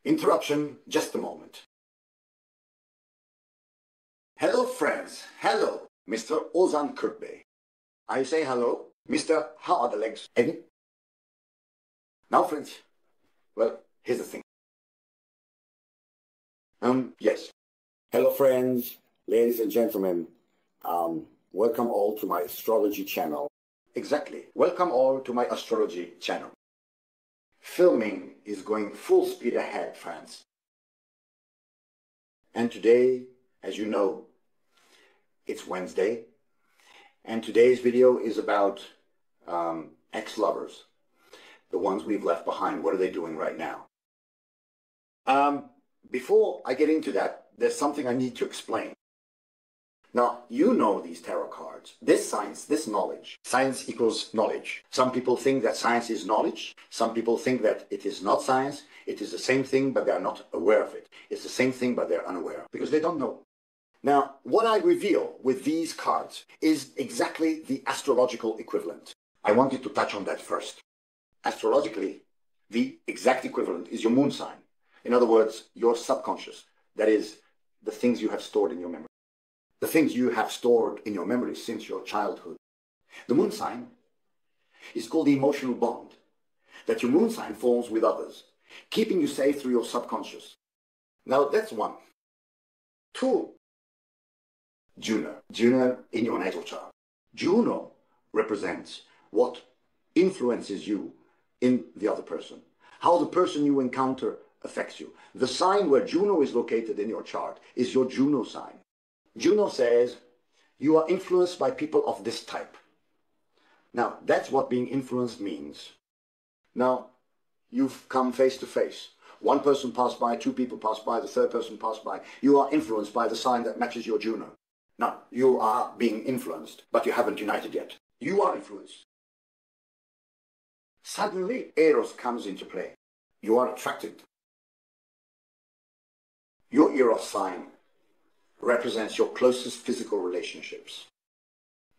Interruption, just a moment. Hello, friends. Hello, Mr. Ozan Kırkbey. I say hello, Mr. How are the legs? Eddie? Now, friends, well, here's the thing. Yes. Hello, friends, ladies and gentlemen. Welcome all to my astrology channel. Exactly. Welcome all to my astrology channel. Filming is going full speed ahead, friends. And today, as you know, it's Wednesday. And today's video is about ex-lovers. The ones we've left behind. What are they doing right now? Before I get into that, there's something I need to explain. Now, you know these tarot cards. This science, this knowledge. Science equals knowledge. Some people think that science is knowledge. Some people think that it is not science. It is the same thing, but they are not aware of it. It's the same thing, but they're unaware because they don't know. Now, what I reveal with these cards is exactly the astrological equivalent. I wanted to touch on that first. Astrologically, the exact equivalent is your moon sign. In other words, your subconscious. That is, the things you have stored in your memory. The things you have stored in your memory since your childhood. The moon sign is called the emotional bond that your moon sign forms with others, keeping you safe through your subconscious. Now, that's one. Two, Juno. Juno in your natal chart. Juno represents what influences you in the other person, how the person you encounter affects you. The sign where Juno is located in your chart is your Juno sign. Juno says you are influenced by people of this type. Now, that's what being influenced means. Now, you've come face to face. One person passed by, two people passed by, the third person passed by. You are influenced by the sign that matches your Juno. Now, you are being influenced, but you haven't united yet. You are influenced. Suddenly, Eros comes into play. You are attracted. Your Eros sign represents your closest physical relationships.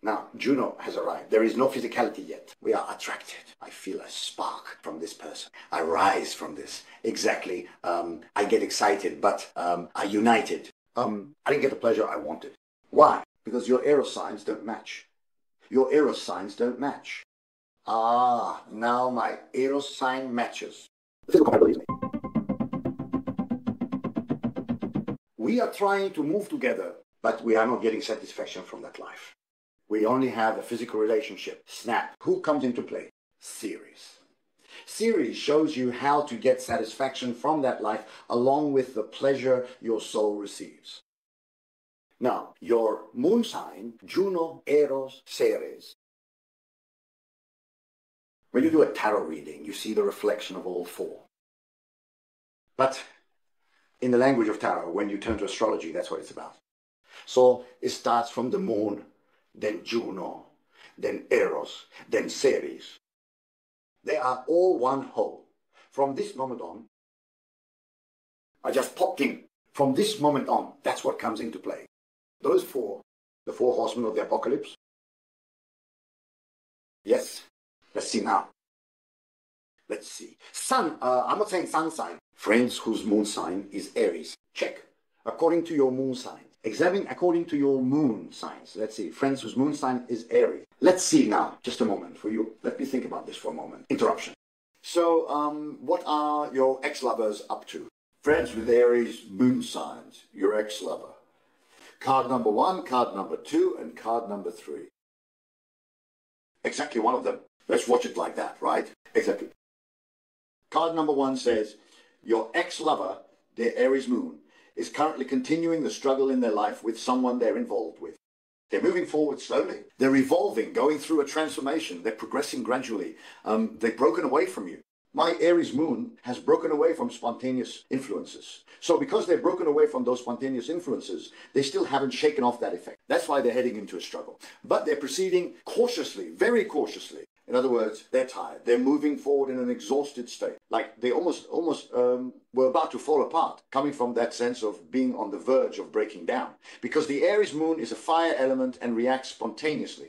Now, Juno has arrived. There is no physicality yet. We are attracted. I feel a spark from this person. I rise from this. Exactly. I get excited, but I united. I didn't get the pleasure I wanted. Why? Because your Eros signs don't match. Your Eros signs don't match. Ah, now my Eros sign matches. The physical compatibility is made. We are trying to move together, but we are not getting satisfaction from that life. We only have a physical relationship. Snap. Who comes into play? Ceres. Ceres shows you how to get satisfaction from that life along with the pleasure your soul receives. Now, your moon sign, Juno, Eros, Ceres. When you do a tarot reading, you see the reflection of all four. But in the language of tarot, when you turn to astrology, that's what it's about. So it starts from the moon, then Juno, then Eros, then Ceres. They are all one whole. From this moment on, I just popped in. From this moment on, that's what comes into play. Those four, the four horsemen of the apocalypse. Yes, let's see now. Let's see. Sun, I'm not saying sun sign. Friends whose moon sign is Aries. Check. According to your moon sign. Examine according to your moon signs. Let's see. Friends whose moon sign is Aries. Let's see now. Just a moment for you. Let me think about this for a moment. Interruption. So, what are your ex-lovers up to? Friends with Aries moon signs. Your ex-lover. Card number 1, card number 2, and card number 3. Exactly one of them. Let's watch it like that, right? Exactly. Card number 1 says, your ex-lover, their Aries moon, is currently continuing the struggle in their life with someone they're involved with. They're moving forward slowly. They're evolving, going through a transformation. They're progressing gradually. They've broken away from you. My Aries moon has broken away from spontaneous influences. So because they've broken away from those spontaneous influences, they still haven't shaken off that effect. That's why they're heading into a struggle. But they're proceeding cautiously, very cautiously. In other words, they're tired. They're moving forward in an exhausted state. Like they almost were about to fall apart, coming from that sense of being on the verge of breaking down. Because the Aries moon is a fire element and reacts spontaneously.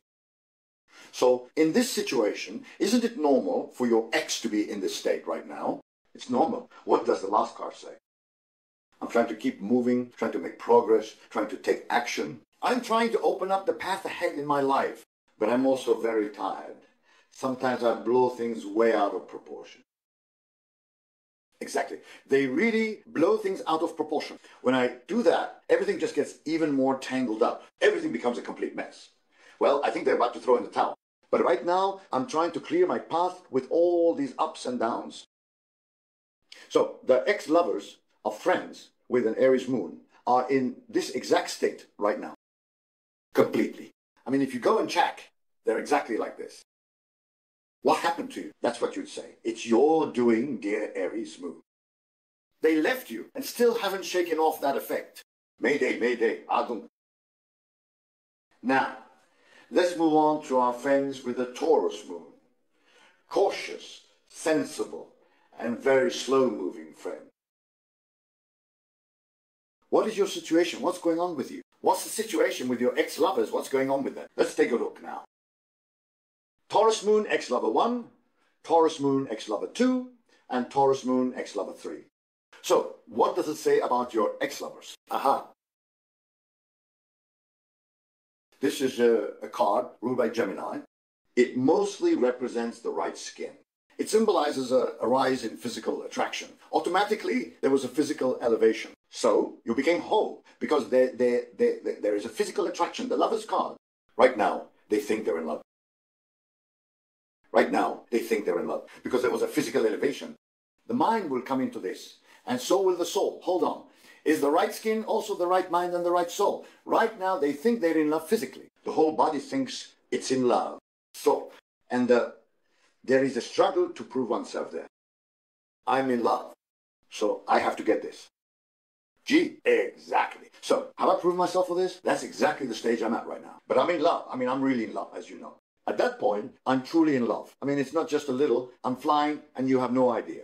So in this situation, isn't it normal for your ex to be in this state right now? It's normal. What does the last card say? I'm trying to keep moving, trying to make progress, trying to take action. I'm trying to open up the path ahead in my life, but I'm also very tired. Sometimes I blow things way out of proportion. Exactly. They really blow things out of proportion. When I do that, everything just gets even more tangled up. Everything becomes a complete mess. Well, I think they're about to throw in the towel. But right now, I'm trying to clear my path with all these ups and downs. So the ex-lovers of friends with an Aries moon are in this exact state right now. Completely. I mean, if you go and check, they're exactly like this. What happened to you? That's what you'd say. It's your doing, dear Aries moon. They left you and still haven't shaken off that effect. Mayday, mayday, Adum. Now, let's move on to our friends with a Taurus moon. Cautious, sensible, and very slow-moving friend. What is your situation? What's going on with you? What's the situation with your ex-lovers? What's going on with them? Let's take a look now. Taurus moon, ex-lover 1, Taurus moon, ex-lover 2, and Taurus moon, ex-lover 3. So, what does it say about your ex-lovers? Aha. This is a card ruled by Gemini. It mostly represents the right skin. It symbolizes a rise in physical attraction. Automatically, there was a physical elevation. So, you became whole because there is a physical attraction. The lover's card. Right now, they think they're in love. Right now, they think they're in love because there was a physical elevation. The mind will come into this, and so will the soul. Hold on. Is the right skin also the right mind and the right soul? Right now, they think they're in love physically. The whole body thinks it's in love. So, and there is a struggle to prove oneself there. I'm in love, so I have to get this. Gee, exactly. So, have I proved myself for this? That's exactly the stage I'm at right now. But I'm in love. I mean, I'm really in love, as you know. At that point, I'm truly in love. I mean, it's not just a little. I'm flying, and you have no idea.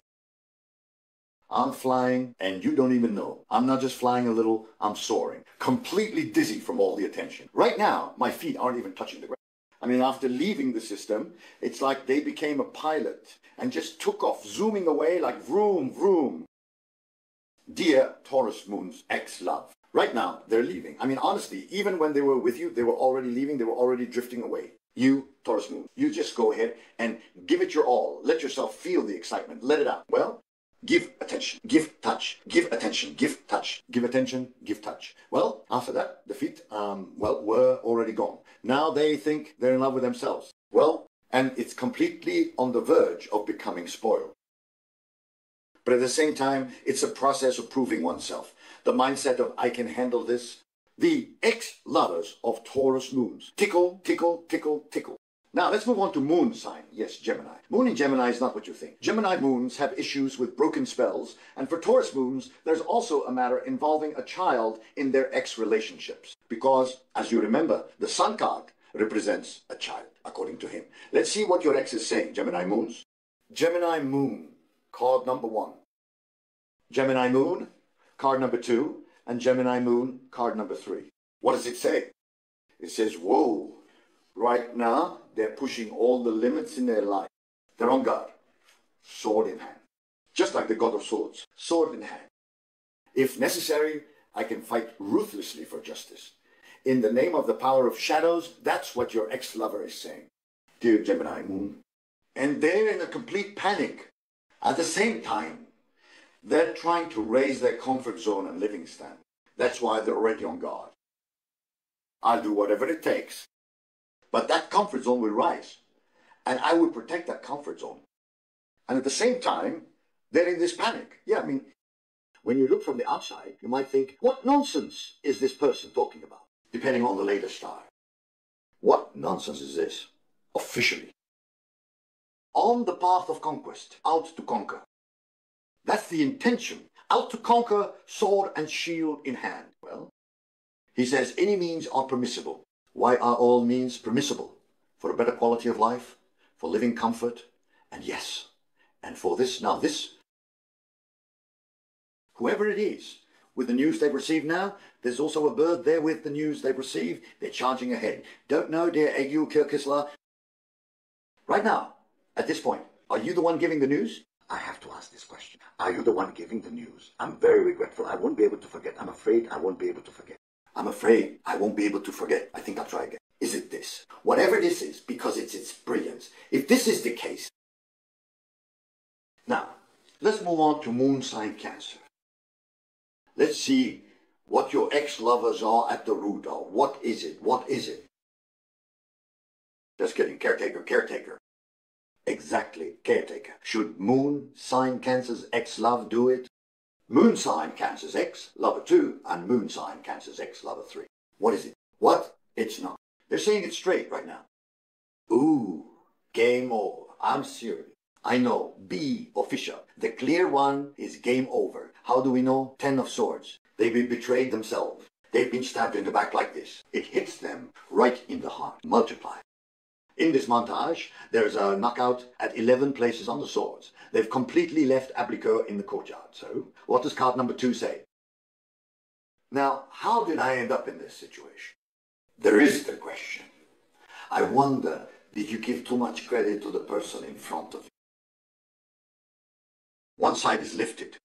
I'm flying, and you don't even know. I'm not just flying a little, I'm soaring. Completely dizzy from all the attention. Right now, my feet aren't even touching the ground. I mean, after leaving the system, it's like they became a pilot and just took off, zooming away like vroom, vroom. Dear Taurus moon's ex-love. Right now, they're leaving. I mean, honestly, even when they were with you, they were already leaving, they were already drifting away. You, Taurus moon, you just go ahead and give it your all. Let yourself feel the excitement. Let it out. Well, give attention, give touch, give attention, give touch, give attention, give touch. Well, after that, the feet, were already gone. Now they think they're in love with themselves. Well, and it's completely on the verge of becoming spoiled. But at the same time, it's a process of proving oneself. The mindset of, I can handle this. The ex-lovers of Taurus moons. Tickle, tickle, tickle, tickle. Now, let's move on to moon sign. Yes, Gemini. Moon in Gemini is not what you think. Gemini moons have issues with broken spells, and for Taurus moons, there's also a matter involving a child in their ex-relationships. Because, as you remember, the sun card represents a child, according to him. Let's see what your ex is saying, Gemini moons. Gemini moon, card number 1. Gemini moon, card number 2, and Gemini moon, card number 3. What does it say? It says, whoa. Right now, they're pushing all the limits in their life. They're on guard, sword in hand. Just like the God of Swords, sword in hand. If necessary, I can fight ruthlessly for justice. In the name of the power of shadows, that's what your ex-lover is saying. Dear Gemini moon. And they're in a complete panic. At the same time, they're trying to raise their comfort zone and living standard. That's why they're already on guard. I'll do whatever it takes. But that comfort zone will rise. And I will protect that comfort zone. And at the same time, they're in this panic. Yeah, I mean, when you look from the outside, you might think, what nonsense is this person talking about? Depending on the latest star. What nonsense is this? Officially. On the path of conquest, out to conquer. That's the intention. Out to conquer, sword and shield in hand. Well, he says any means are permissible. Why are all means permissible? For a better quality of life, for living comfort, and yes, and for this, now this, whoever it is, with the news they've received now, there's also a bird there with the news they've received. They're charging ahead. Don't know, dear Egil Kirkisla. Right now, at this point, are you the one giving the news? I have to ask this question. Are you the one giving the news? I'm very regretful. I won't be able to forget. I'm afraid I won't be able to forget. I'm afraid I won't be able to forget. I think I'll try again. Is it this? Whatever this is, because it's its brilliance. If this is the case. Now, let's move on to moon sign Cancer. Let's see what your ex-lovers are at the root of. What is it? What is it? Just kidding. Caretaker, caretaker. Exactly, caretaker. Should moon sign Cancer's ex-love do it? Moon sign Cancer's ex, lover 2, and moon sign Cancer's ex, lover 3. What is it? What? It's not. They're saying it straight right now. Ooh, game over. I'm serious. I know. Be official. The clear one is game over. How do we know? 10 of Swords. They've been betrayed themselves. They've been stabbed in the back like this. It hits them right in the heart. Multiply. In this montage, there's a knockout at 11 places on the swords. They've completely left Ablicourt in the courtyard. So, what does card number 2 say? Now, how did I end up in this situation? There is the question. I wonder, did you give too much credit to the person in front of you? One side is lifted.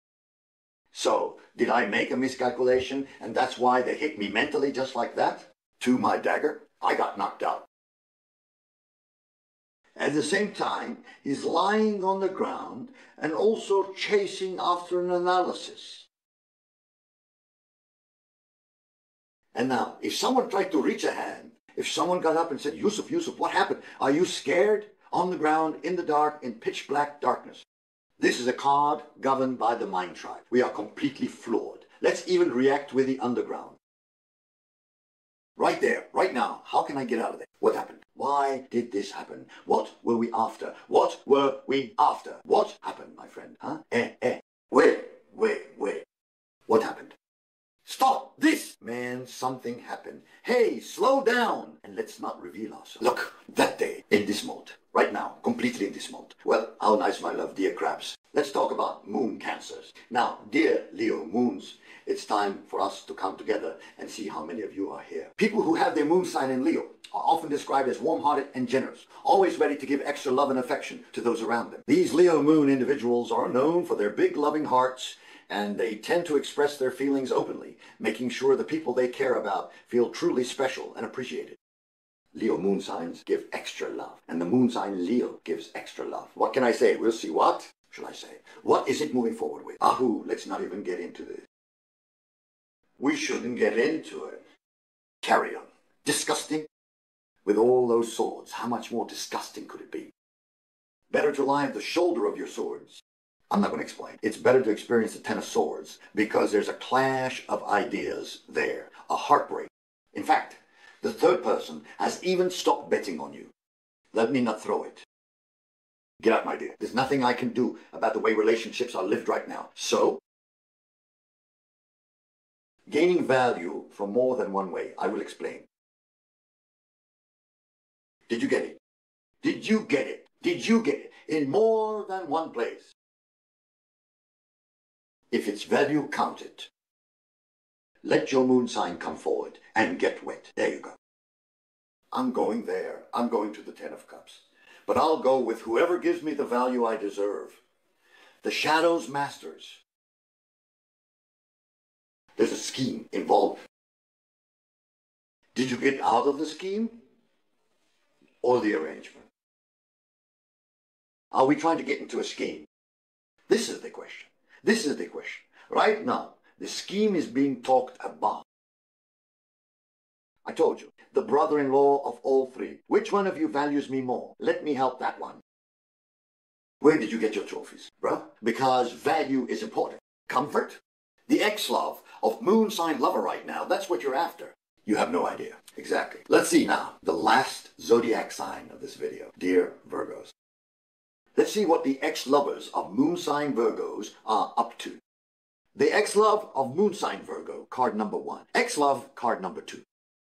So, did I make a miscalculation and that's why they hit me mentally just like that? To my dagger, I got knocked out. At the same time, he's lying on the ground and also chasing after an analysis. And now, if someone tried to reach a hand, if someone got up and said, Yusuf, what happened? Are you scared? On the ground, in the dark, in pitch black darkness. This is a card governed by the mind tribe. We are completely flawed. Let's even react with the underground. Right there, right now, how can I get out of there? What happened? Why did this happen? What were we after? What were we after? What happened, my friend? Huh? Wait. What happened? Stop this! Man, something happened. Hey, slow down! And let's not reveal ourselves. Look, that day, in this mode, right now, completely in this mode. Well, how nice, my love, dear crabs. Let's talk about moon Cancers. Now, dear Leo moons, it's time for us to come together and see how many of you are here. People who have their moon sign in Leo are often described as warm-hearted and generous, always ready to give extra love and affection to those around them. These Leo moon individuals are known for their big loving hearts, and they tend to express their feelings openly, making sure the people they care about feel truly special and appreciated. Leo moon signs give extra love, and the moon sign Leo gives extra love. What can I say? We'll see. What shall I say? What is it moving forward with? Ahoo, let's not even get into this. We shouldn't get into it. Carry on. Disgusting? With all those swords, how much more disgusting could it be? Better to lie at the shoulder of your swords. I'm not going to explain. It's better to experience the 10 of Swords because there's a clash of ideas there, a heartbreak. In fact, the third person has even stopped betting on you. Let me not throw it. Get out, my dear. There's nothing I can do about the way relationships are lived right now. So, gaining value from more than one way. I will explain. Did you get it? Did you get it? Did you get it? In more than one place. If it's value, count it. Let your moon sign come forward and get wet. There you go. I'm going there. I'm going to the 10 of Cups. But I'll go with whoever gives me the value I deserve. The Shadow's Masters. There's a scheme involved. Did you get out of the scheme or the arrangement? Are we trying to get into a scheme? This is the question. This is the question. Right now, the scheme is being talked about. I told you, the brother-in-law of all three. Which one of you values me more? Let me help that one. Where did you get your trophies, bruh? Because value is important. Comfort? The ex-love of moon sign lover right now, that's what you're after. You have no idea. Exactly. Let's see now, the last zodiac sign of this video. Dear Virgos. Let's see what the ex-lovers of moon sign Virgos are up to. The ex-love of moon sign Virgo, card number 1. Ex-love, card number 2.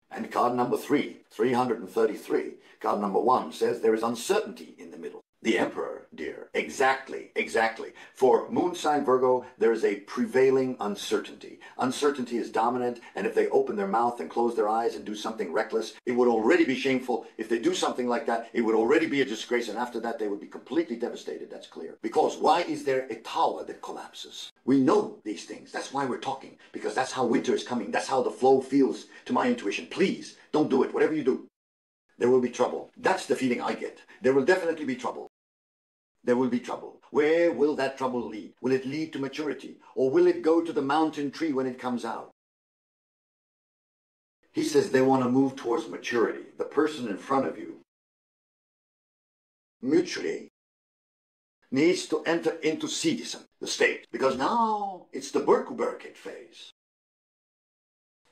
And card number 3, 333, card number 1 says there is uncertainty in the middle. The Emperor, dear. Exactly, exactly. For moon sign Virgo, there is a prevailing uncertainty. Uncertainty is dominant, and if they open their mouth and close their eyes and do something reckless, it would already be shameful. If they do something like that, it would already be a disgrace, and after that, they would be completely devastated. That's clear. Because why is there a tower that collapses? We know these things. That's why we're talking, because that's how winter is coming. That's how the flow feels to my intuition. Please, don't do it. Whatever you do, there will be trouble. That's the feeling I get. There will definitely be trouble. There will be trouble. Where will that trouble lead? Will it lead to maturity? Or will it go to the mountain tree when it comes out? He says they want to move towards maturity. The person in front of you mutually needs to enter into citizen, the state, because now it's the Berkuberkit phase.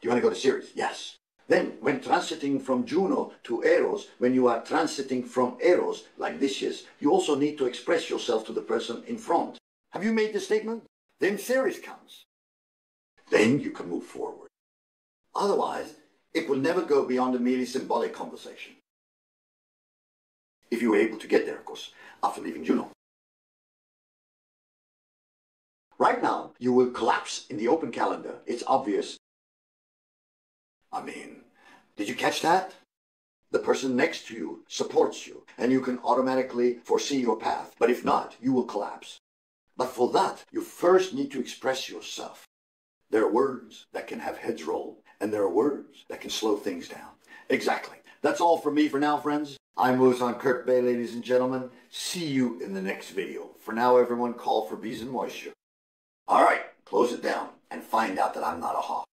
Do you want to go to Ceres? Yes. Then, when transiting from Juno to Eros, when you are transiting from Eros, like this is, you also need to express yourself to the person in front. Have you made the statement? Then Ceres comes. Then you can move forward. Otherwise, it will never go beyond a merely symbolic conversation. If you were able to get there, of course, after leaving Juno. Right now, you will collapse in the open calendar. It's obvious. I mean, did you catch that? The person next to you supports you, and you can automatically foresee your path. But if not, you will collapse. But for that, you first need to express yourself. There are words that can have heads roll, and there are words that can slow things down. Exactly. That's all from me for now, friends. I'm Wuzan Kirk Bay, ladies and gentlemen. See you in the next video. For now, everyone, call for bees and moisture. All right, close it down and find out that I'm not a hawk.